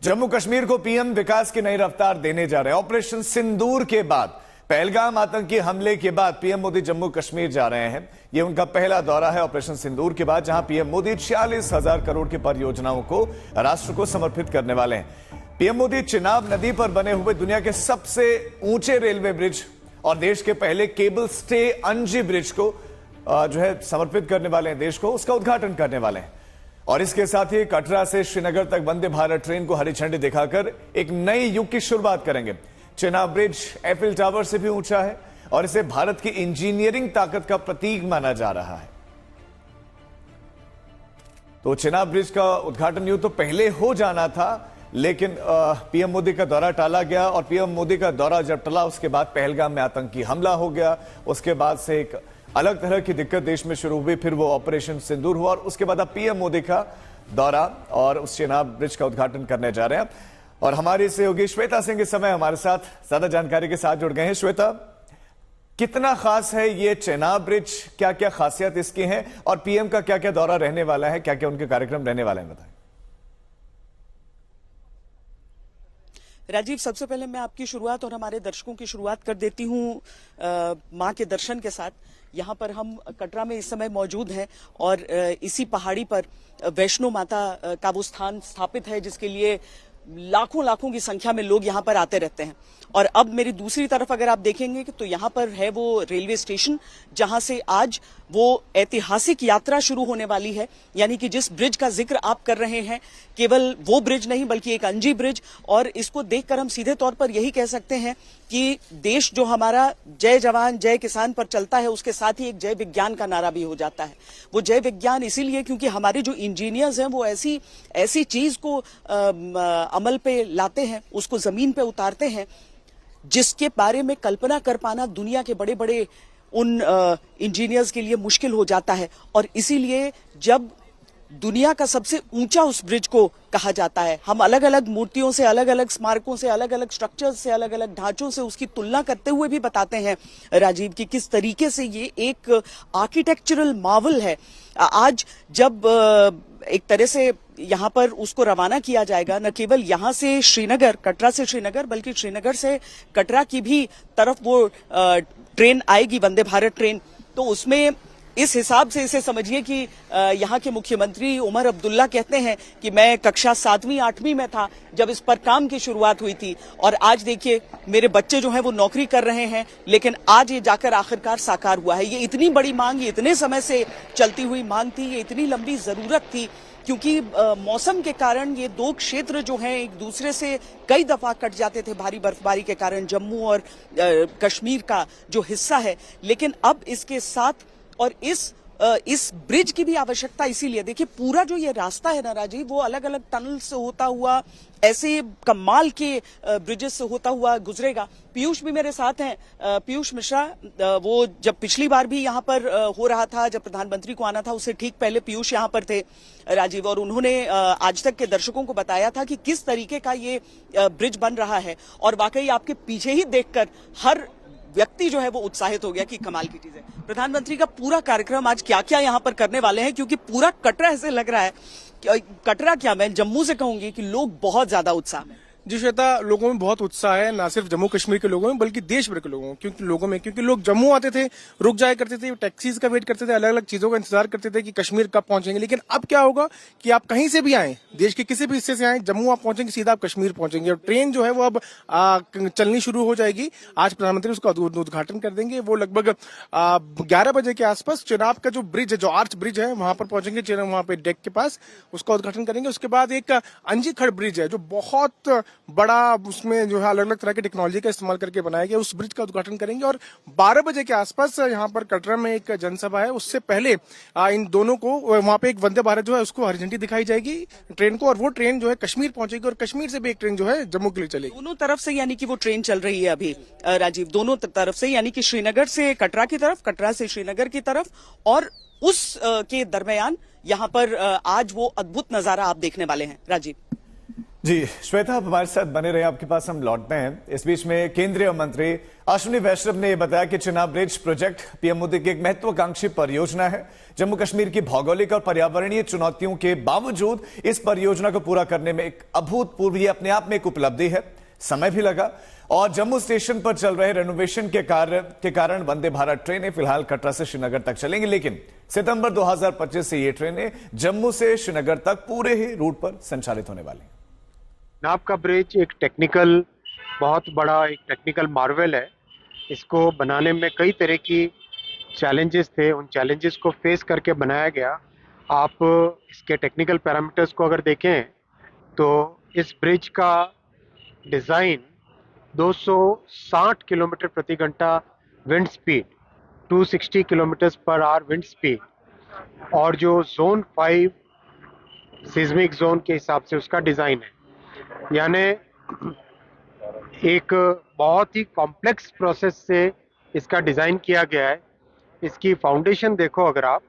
जम्मू कश्मीर को पीएम विकास की नई रफ्तार देने जा रहे हैं। ऑपरेशन सिंदूर के बाद, पहलगाम आतंकी हमले के बाद पीएम मोदी जम्मू कश्मीर जा रहे हैं। यह उनका पहला दौरा है ऑपरेशन सिंदूर के बाद, जहां पीएम मोदी 46,000 करोड़ की परियोजनाओं को राष्ट्र को समर्पित करने वाले हैं। पीएम मोदी चिनाब नदी पर बने हुए दुनिया के सबसे ऊंचे रेलवे ब्रिज और देश के पहले केबल स्टे अंजी ब्रिज को समर्पित करने वाले हैं, देश को उसका उद्घाटन करने वाले हैं। और इसके साथ ही कटरा से श्रीनगर तक वंदे भारत ट्रेन को हरी झंडी दिखाकर एक नई युग की शुरुआत करेंगे। चिनाब ब्रिज एफिल टावर से भी ऊंचा है और इसे भारत की इंजीनियरिंग ताकत का प्रतीक माना जा रहा है। तो चिनाब ब्रिज का उद्घाटन यूं तो पहले हो जाना था, लेकिन पीएम मोदी का दौरा टाला गया और पीएम मोदी का दौरा जब टला उसके बाद पहलगाम में आतंकी हमला हो गया। उसके बाद से एक अलग तरह की दिक्कत देश में शुरू हुई, फिर वो ऑपरेशन सिंदूर हुआ और उसके बाद अब पीएम मोदी का दौरा और उस चिनाब ब्रिज का उद्घाटन करने जा रहे हैं। और हमारी सहयोगी श्वेता सिंह इस समय हमारे साथ ज्यादा जानकारी के साथ जुड़ गए हैं। श्वेता, कितना खास है ये चिनाब ब्रिज, क्या क्या खासियत इसकी है और पीएम का क्या क्या दौरा रहने वाला है, क्या क्या उनके कार्यक्रम रहने वाले हैं, बताएं। राजीव, सबसे पहले मैं आपकी शुरुआत और हमारे दर्शकों की शुरुआत कर देती हूँ मां के दर्शन के साथ। यहाँ पर हम कटरा में इस समय मौजूद हैं और इसी पहाड़ी पर वैष्णो माता का वो स्थान स्थापित है जिसके लिए लाखों लाखों की संख्या में लोग यहाँ पर आते रहते हैं। और अब मेरी दूसरी तरफ अगर आप देखेंगे कि तो यहाँ पर है वो रेलवे स्टेशन जहां से आज वो ऐतिहासिक यात्रा शुरू होने वाली है। यानी कि जिस ब्रिज का जिक्र आप कर रहे हैं, केवल वो ब्रिज नहीं बल्कि एक अंजी ब्रिज। और इसको देखकर हम सीधे तौर पर यही कह सकते हैं कि देश जो हमारा जय जवान जय किसान पर चलता है, उसके साथ ही एक जय विज्ञान का नारा भी हो जाता है। वो जय विज्ञान इसीलिए क्योंकि हमारे जो इंजीनियर्स हैं वो ऐसी चीज को अमल पे लाते हैं, उसको जमीन पे उतारते हैं जिसके बारे में कल्पना कर पाना दुनिया के बड़े बड़े उन इंजीनियर्स के लिए मुश्किल हो जाता है। और इसीलिए जब दुनिया का सबसे ऊंचा उस ब्रिज को कहा जाता है, हम अलग अलग मूर्तियों से, अलग अलग स्मारकों से, अलग अलग स्ट्रक्चर्स से, अलग अलग ढांचों से उसकी तुलना करते हुए भी बताते हैं राजीव की किस तरीके से ये एक आर्किटेक्चरल मार्वल है। आज जब एक तरह से यहाँ पर उसको रवाना किया जाएगा, न केवल यहाँ से श्रीनगर, कटरा से श्रीनगर, बल्कि श्रीनगर से कटरा की भी तरफ वो ट्रेन आएगी, वंदे भारत ट्रेन। तो उसमें इस हिसाब से इसे समझिए कि यहाँ के मुख्यमंत्री उमर अब्दुल्ला कहते हैं कि मैं कक्षा 7वीं 8वीं में था जब इस पर काम की शुरुआत हुई थी और आज देखिए मेरे बच्चे जो हैं वो नौकरी कर रहे हैं, लेकिन आज ये जाकर आखिरकार साकार हुआ है। ये इतनी बड़ी मांग, ये इतने समय से चलती हुई मांग थी, ये इतनी लंबी जरूरत थी क्योंकि मौसम के कारण ये दो क्षेत्र जो हैं एक दूसरे से कई दफा कट जाते थे भारी बर्फबारी के कारण, जम्मू और कश्मीर का जो हिस्सा है। लेकिन अब इसके साथ और इस ब्रिज की भी आवश्यकता इसीलिए, देखिए पूरा जो ये रास्ता है ना राजीव, वो अलग अलग टनल से होता हुआ, ऐसे कमाल के ब्रिजेस से होता हुआ गुजरेगा। पीयूष भी मेरे साथ हैं, पीयूष मिश्रा, वो जब पिछली बार भी यहाँ पर हो रहा था, जब प्रधानमंत्री को आना था उससे ठीक पहले पीयूष यहाँ पर थे राजीव, और उन्होंने आज तक के दर्शकों को बताया था कि किस तरीके का ये ब्रिज बन रहा है। और वाकई आपके पीछे ही देखकर हर व्यक्ति जो है वो उत्साहित हो गया कि कमाल की चीज है। प्रधानमंत्री का पूरा कार्यक्रम आज क्या क्या यहाँ पर करने वाले हैं, क्योंकि पूरा कटरा ऐसे लग रहा है, कटरा क्या मैं जम्मू से कहूंगी कि लोग बहुत ज्यादा उत्साह में। जी श्वेता, लोगों में बहुत उत्साह है, ना सिर्फ जम्मू कश्मीर के लोगों में बल्कि देश भर के लोगों में, क्योंकि लोग जम्मू आते थे, रुक जाया करते थे, टैक्सीज का वेट करते थे, अलग अलग चीजों का इंतजार करते थे कि कश्मीर कब पहुंचेंगे। लेकिन अब क्या होगा कि आप कहीं से भी आए, देश के किसी भी हिस्से से आए, जम्मू आप पहुंचेंगे, सीधा आप कश्मीर पहुंचेंगे। और ट्रेन जो है वो अब चलनी शुरू हो जाएगी। आज प्रधानमंत्री उसका उद्घाटन कर देंगे। वो लगभग 11 बजे के आसपास चिनाब का जो ब्रिज है, जो आर्च ब्रिज है, वहां पर पहुंचेंगे, वहां पे डेक के पास उसका उद्घाटन करेंगे। उसके बाद एक अंजी खड़ ब्रिज है जो बहुत बड़ा, उसमें जो है अलग अलग तरह की टेक्नोलॉजी का इस्तेमाल करके बनाया गया, उस ब्रिज का उद्घाटन करेंगे। और 12 बजे के आसपास यहाँ पर कटरा में एक जनसभा है, उससे पहले इन दोनों को वहां पे एक वंदे भारत जो है उसको हरी झंडी दिखाई जाएगी ट्रेन को, और वो ट्रेन जो है कश्मीर पहुंचेगी और कश्मीर से भी एक ट्रेन जो है जम्मू के लिए चलेगी। दोनों तरफ से यानी कि वो ट्रेन चल रही है अभी राजीव, दोनों तरफ से, यानी कि श्रीनगर से कटरा की तरफ, कटरा से श्रीनगर की तरफ, और उस के दरमियान यहाँ पर आज वो अद्भुत नजारा आप देखने वाले हैं राजीव। जी श्वेता, आप हमारे साथ बने रहे, आपके पास हम लौटते हैं। इस बीच में केंद्रीय मंत्री अश्विनी वैष्णव ने यह बताया कि Chenab bridge project PM Modi की एक महत्वाकांक्षी परियोजना है। जम्मू कश्मीर की भौगोलिक और पर्यावरणीय चुनौतियों के बावजूद इस परियोजना को पूरा करने में एक अभूतपूर्व, ये अपने आप में एक उपलब्धि है। समय भी लगा और जम्मू स्टेशन पर चल रहे रेनोवेशन के कार्य के कारण वंदे भारत ट्रेनें फिलहाल कटरा से श्रीनगर तक चलेंगी, लेकिन सितंबर 2025 से ये ट्रेनें जम्मू से श्रीनगर तक पूरे ही रूट पर संचालित होने वाली हैं। चिनाब का ब्रिज एक टेक्निकल, बहुत बड़ा एक टेक्निकल मार्वेल है। इसको बनाने में कई तरह की चैलेंजेस थे, उन चैलेंजेस को फेस करके बनाया गया। आप इसके टेक्निकल पैरामीटर्स को अगर देखें तो इस ब्रिज का डिज़ाइन 260 किलोमीटर प्रति घंटा wind speed, 260 kilometre per hour wind speed, और जो जोन 5 सिस्मिक जोन के हिसाब से उसका डिज़ाइन है। यानी एक बहुत ही कॉम्प्लेक्स प्रोसेस से इसका डिज़ाइन किया गया है। इसकी फाउंडेशन देखो, अगर आप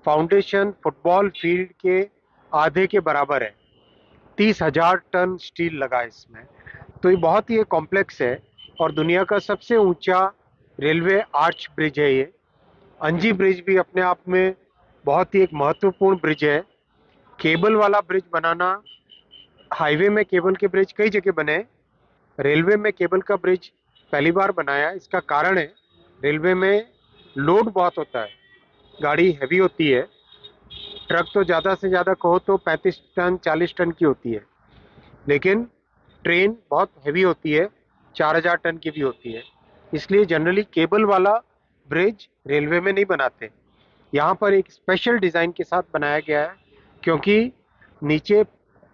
फाउंडेशन फुटबॉल फील्ड के आधे के बराबर है। 30,000 टन स्टील लगा इसमें, तो ये बहुत ही कॉम्प्लेक्स है और दुनिया का सबसे ऊंचा रेलवे आर्च ब्रिज है ये। अंजी ब्रिज भी अपने आप में बहुत ही एक महत्वपूर्ण ब्रिज है। केबल वाला ब्रिज बनाना, हाईवे में केबल के ब्रिज कई जगह बने, रेलवे में केबल का ब्रिज पहली बार बनाया। इसका कारण है रेलवे में लोड बहुत होता है, गाड़ी हैवी होती है। ट्रक तो ज़्यादा से ज़्यादा कहो तो 35 टन 40 टन की होती है, लेकिन ट्रेन बहुत हैवी होती है, 4000 टन की भी होती है। इसलिए जनरली केबल वाला ब्रिज रेलवे में नहीं बनाते। यहाँ पर एक स्पेशल डिज़ाइन के साथ बनाया गया है, क्योंकि नीचे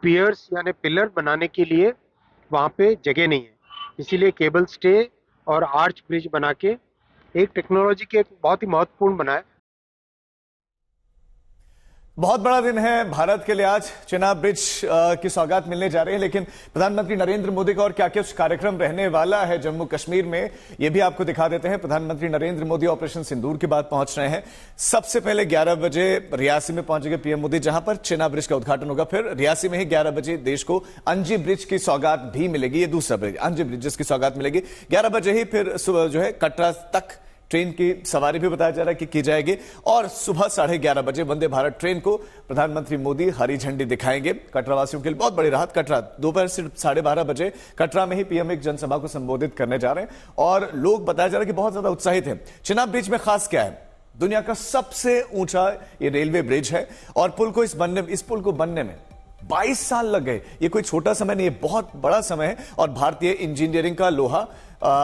पियर्स यानी पिलर बनाने के लिए वहाँ पे जगह नहीं है, इसीलिए केबल स्टे और आर्च ब्रिज बना के एक टेक्नोलॉजी के बहुत ही महत्वपूर्ण बनाया। बहुत बड़ा दिन है भारत के लिए आज। चिनाब ब्रिज की सौगात मिलने जा रही है, लेकिन प्रधानमंत्री नरेंद्र मोदी का और क्या क्या कार्यक्रम रहने वाला है जम्मू कश्मीर में, यह भी आपको दिखा देते हैं। प्रधानमंत्री नरेंद्र मोदी ऑपरेशन सिंदूर के बाद पहुंच रहे हैं। सबसे पहले 11 बजे रियासी में पहुंचेंगे पीएम मोदी, जहां पर चिनाब ब्रिज का उद्घाटन होगा। फिर रियासी में ही 11 बजे देश को अंजी ब्रिज की सौगात भी मिलेगी। ये दूसरा ब्रिज, अंजी ब्रिज जिसकी सौगात मिलेगी 11 बजे ही। फिर सुबह जो है कटरा तक ट्रेन की सवारी भी बताया जा रहा है कि की जाएगी, और सुबह 11:30 बजे वंदे भारत ट्रेन को प्रधानमंत्री मोदी हरी झंडी दिखाएंगे। कटरा वासियों के लिए बहुत बड़ी राहत। कटरा दोपहर से 12:30 बजे कटरा में ही पीएम एक जनसभा को संबोधित करने जा रहे हैं, और लोग बताया जा रहा है कि बहुत ज्यादा उत्साहित है। चिनाब ब्रिज में खास क्या है? दुनिया का सबसे ऊंचा ये रेलवे ब्रिज है, और इस पुल को बनने में 22 साल लग गए। ये कोई छोटा समय नहीं है, बहुत बड़ा समय है, और भारतीय इंजीनियरिंग का लोहा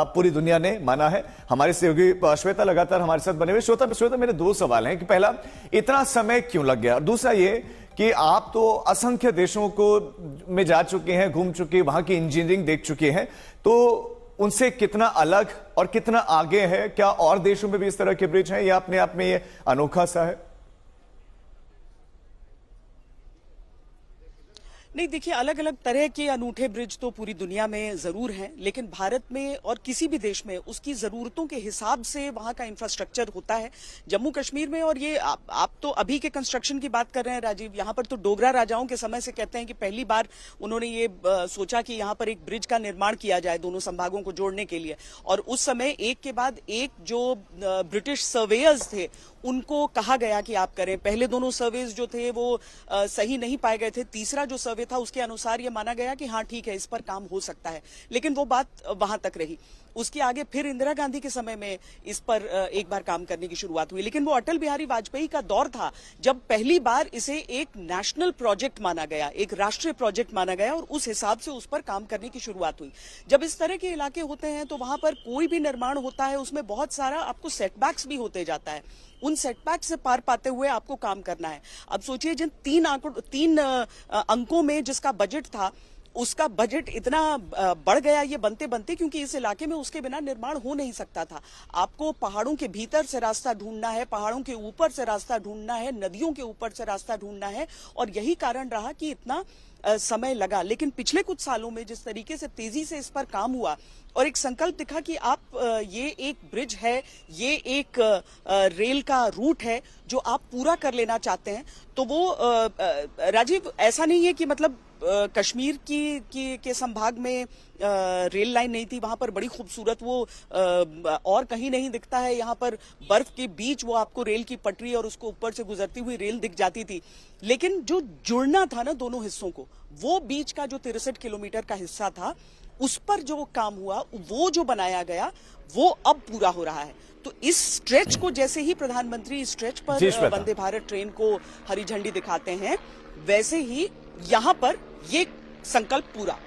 पूरी दुनिया ने माना है। हमारे सहयोगी श्वेता लगातार हमारे साथ बने हुए। श्वेता, मेरे दो सवाल हैं कि पहला, इतना समय क्यों लग गया, और दूसरा ये कि आप तो असंख्य देशों को में जा चुके हैं, घूम चुके हैं, वहां की इंजीनियरिंग देख चुके हैं, तो उनसे कितना अलग और कितना आगे है? क्या और देशों में भी इस तरह के ब्रिज हैं, या अपने आप में ये अनोखा सा है? नहीं, देखिए, अलग अलग तरह के अनूठे ब्रिज तो पूरी दुनिया में जरूर हैं, लेकिन भारत में और किसी भी देश में उसकी जरूरतों के हिसाब से वहां का इंफ्रास्ट्रक्चर होता है। जम्मू कश्मीर में, और ये आप तो अभी के कंस्ट्रक्शन की बात कर रहे हैं राजीव, यहाँ पर तो डोगरा राजाओं के समय से कहते हैं कि पहली बार उन्होंने ये सोचा कि यहाँ पर एक ब्रिज का निर्माण किया जाए दोनों संभागों को जोड़ने के लिए, और उस समय एक के बाद एक जो ब्रिटिश सर्वेयर्स थे उनको कहा गया कि आप करें। पहले दोनों सर्वेज जो थे वो सही नहीं पाए गए थे, तीसरा जो सर्वे था उसके अनुसार ये माना गया कि हाँ ठीक है, इस पर काम हो सकता है, लेकिन वो बात वहां तक रही। उसके आगे फिर इंदिरा गांधी के समय में इस पर एक बार काम करने की शुरुआत हुई, लेकिन वो अटल बिहारी वाजपेयी का दौर था जब पहली बार इसे एक नेशनल प्रोजेक्ट माना गया, एक राष्ट्रीय प्रोजेक्ट माना गया, और उस हिसाब से उस पर काम करने की शुरुआत हुई। जब इस तरह के इलाके होते हैं तो वहां पर कोई भी निर्माण होता है उसमें बहुत सारा आपको सेटबैक्स भी होते जाता है, उन सेटबैक से पार पाते हुए आपको काम करना है। अब सोचिए, जिन तीन अंकों में जिसका बजट था, उसका बजट इतना बढ़ गया ये बनते बनते, क्योंकि इस इलाके में उसके बिना निर्माण हो नहीं सकता था। आपको पहाड़ों के भीतर से रास्ता ढूंढना है, पहाड़ों के ऊपर से रास्ता ढूंढना है, नदियों के ऊपर से रास्ता ढूंढना है, और यही कारण रहा कि इतना समय लगा। लेकिन पिछले कुछ सालों में जिस तरीके से तेजी से इस पर काम हुआ और एक संकल्प दिखा कि आप ये एक ब्रिज है, ये एक रेल का रूट है जो आप पूरा कर लेना चाहते हैं, तो वो राजीव, ऐसा नहीं है कि मतलब कश्मीर के संभाग में रेल लाइन नहीं थी, वहां पर बड़ी खूबसूरत वो और कहीं नहीं दिखता है। यहाँ पर बर्फ के बीच वो आपको रेल की पटरी और उसको ऊपर से गुजरती हुई रेल दिख जाती थी। लेकिन जो जुड़ना था ना दोनों हिस्सों को, वो बीच का जो 63 किलोमीटर का हिस्सा था, उस पर जो काम हुआ, वो जो बनाया गया, वो अब पूरा हो रहा है। तो इस स्ट्रेच को जैसे ही प्रधानमंत्री स्ट्रेच पर वंदे भारत ट्रेन को हरी झंडी दिखाते हैं, वैसे ही यहाँ पर ये संकल्प पूरा